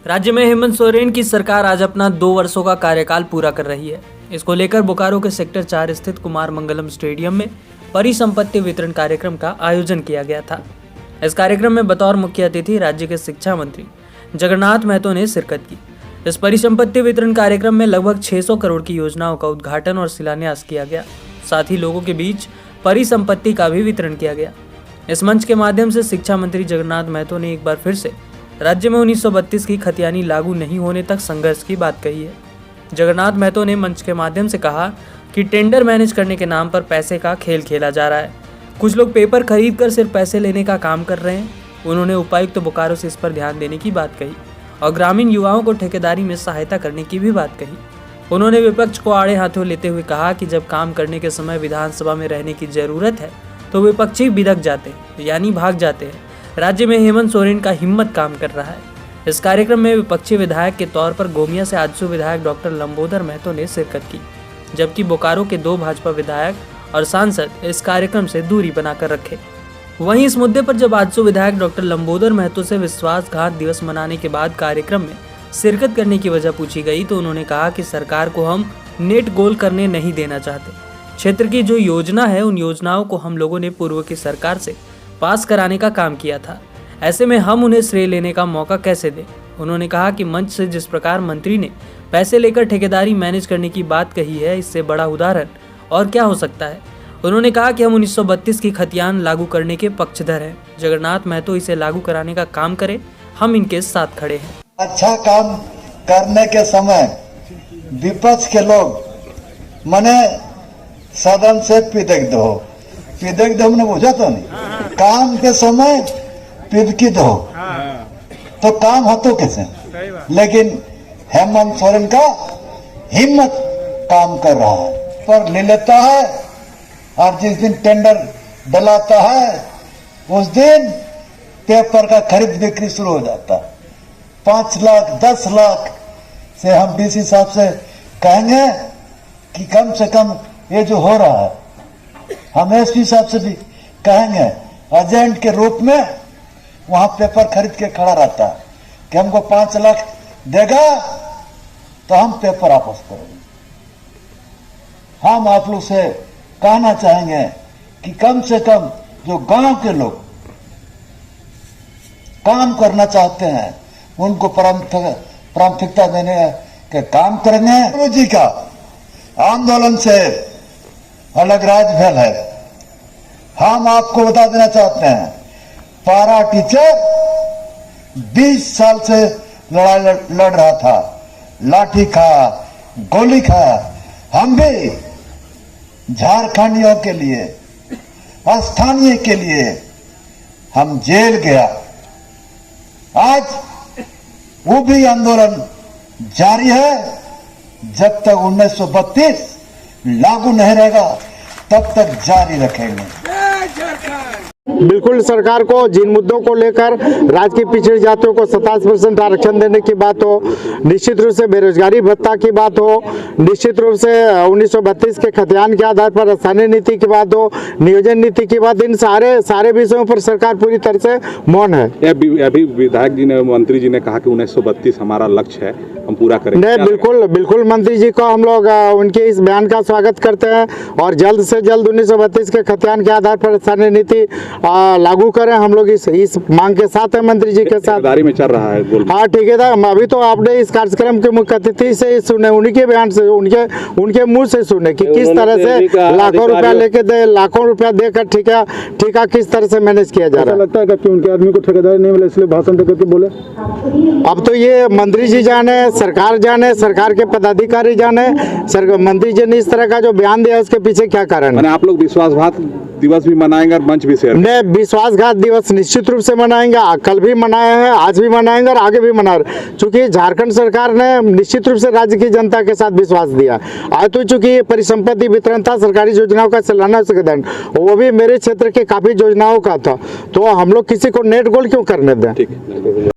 राज्य में हेमंत सोरेन की सरकार आज अपना 2 वर्षों का कार्यकाल पूरा कर रही है। इसको लेकर बोकारो के सेक्टर 4 स्थित कुमार मंगलम स्टेडियम में परिसंपत्ति वितरण कार्यक्रम का आयोजन किया गया था। इस कार्यक्रम में बतौर मुख्य अतिथि राज्य के शिक्षा मंत्री जगन्नाथ महतो ने शिरकत की। इस परिसंपत्ति वितरण कार्यक्रम में लगभग 600 करोड़ की योजनाओं का उद्घाटन और शिलान्यास किया गया। साथ ही लोगों के बीच परिसंपत्ति का भी वितरण किया गया। इस मंच के माध्यम से शिक्षा मंत्री जगन्नाथ महतो ने एक बार फिर से राज्य में 1932 की खतियानी लागू नहीं होने तक संघर्ष की बात कही है। जगन्नाथ महतो ने मंच के माध्यम से कहा कि टेंडर मैनेज करने के नाम पर पैसे का खेल खेला जा रहा है। कुछ लोग पेपर खरीद कर सिर्फ पैसे लेने का काम कर रहे हैं। उन्होंने उपायुक्त बोकारो से इस पर ध्यान देने की बात कही और ग्रामीण युवाओं को ठेकेदारी में सहायता करने की भी बात कही। उन्होंने विपक्ष को आड़े हाथों लेते हुए कहा कि जब काम करने के समय विधानसभा में रहने की जरूरत है तो विपक्षी बिदक जाते हैं, यानी भाग जाते हैं। राज्य में हेमंत सोरेन का हिम्मत काम कर रहा है। इस कार्यक्रम में विपक्षी विधायक के तौर पर गोमिया से आजसू विधायक डॉक्टर लंबोदर महतो ने शिरकत की, जबकि बोकारो के 2 भाजपा विधायक और सांसद इस कार्यक्रम से दूरी बनाकर रखे। वहीं इस मुद्दे पर जब आजसू विधायक डॉक्टर लंबोदर महतो से विश्वासघात दिवस मनाने के बाद कार्यक्रम में शिरकत करने की वजह पूछी गई तो उन्होंने कहा कि सरकार को हम नेट गोल करने नहीं देना चाहते। क्षेत्र की जो योजना है उन योजनाओं को हम लोगों ने पूर्व की सरकार से पास कराने का काम किया था। ऐसे में हम उन्हें श्रेय लेने का मौका कैसे दें। उन्होंने कहा कि मंच से जिस प्रकार मंत्री ने पैसे लेकर ठेकेदारी मैनेज करने की बात कही है, इससे बड़ा उदाहरण और क्या हो सकता है। उन्होंने कहा कि हम 1932 की खतियान लागू करने के पक्षधर हैं। जगन्नाथ महतो इसे लागू कराने का काम करे, हम इनके साथ खड़े हैं। अच्छा काम करने के समय विपक्ष के लोग मने सदन से पिदक दो हमने बुझा तो नहीं, काम के समय पिदकी दो तो काम होतो कैसे। लेकिन हेमंत सोरेन का हिम्मत काम कर रहा है, पर ले लेता है और जिस दिन टेंडर डलाता है उस दिन पेपर का खरीद बिक्री शुरू हो जाता है। 5 लाख 10 लाख से हम डीसी साहब से कहेंगे कि कम से कम ये जो हो रहा है, हम एसपी साहब से भी कहेंगे एजेंट के रूप में वहां पेपर खरीद के खड़ा रहता है कि हमको 5 लाख देगा तो हम पेपर वापस करेंगे। हम आप लोग से कहना चाहेंगे कि कम से कम जो गांव के लोग काम करना चाहते हैं उनको प्राथमिकता देने के काम करेंगे। गुरु जी का आंदोलन से अलग राज भेल है। हम आपको बता देना चाहते हैं, पारा टीचर 20 साल से लड़ाई लड़ रहा था, लाठी खाया, गोली खाया। हम भी झारखंडियों के लिए, स्थानीय के लिए हम जेल गया। आज वो भी आंदोलन जारी है। जब तक 1932 लागू नहीं रहेगा तब तक जारी रखेंगे। बिल्कुल, सरकार को जिन मुद्दों को लेकर राज्य की पिछड़ी जातियों को 27% आरक्षण देने की बात हो, निश्चित रूप से बेरोजगारी भत्ता की बात हो, निश्चित रूप से 1932 के खतियान के आधार पर स्थानीय नीति की बात हो, नियोजन नीति की बात, इन सारे विषयों पर सरकार पूरी तरह से मौन है। अभी विधायक जी ने, मंत्री जी ने कहा कि 1932 हमारा लक्ष्य है, हम पूरा करेंगे। नहीं, बिल्कुल मंत्री जी को हम लोग उनके इस बयान का स्वागत करते हैं और जल्द से जल्द 1932 के खतियान के आधार पर स्थानीय नीति लागू करें। हम लोग इस मांग के साथ है, मंत्री जी के साथ। ठेकेदारी में चल रहा है। हाँ, ठेकेदार अभी तो आपने इस कार्यक्रम के मुख्य अतिथि से सुने, उन्हीं के बयान से, उनके मुंह से सुने कि किस तरह से लाखों रुपया लेके लाखों रुपया देकर ठेका किस तरह से मैनेज किया जा रहा है। लगता है कि उनके आदमी को ठेकेदारी नहीं मिले इसलिए भाषण देकर के बोले। अब तो ये मंत्री जी जाने, सरकार जाने, सरकार के पदाधिकारी जाने, मंत्री जी ने इस तरह का जो बयान दिया उसके पीछे क्या कारण है। आप लोग विश्वासघात दिवस भी मनाएंगे और मंच भी शेयर। विश्वासघात दिवस निश्चित रूप से मनाएंगे, कल भी मनाए हैं, आज भी मनाएंगे और आगे भी मना रहे। चूंकि झारखंड सरकार ने निश्चित रूप से राज्य की जनता के साथ विश्वास दिया। आज तो चूंकि परिसंपत्ति वितरण था, सरकारी योजनाओं का शिलान्यास, वो भी मेरे क्षेत्र के काफी योजनाओं का था, तो हम लोग किसी को नेट गोल क्यों करने दें।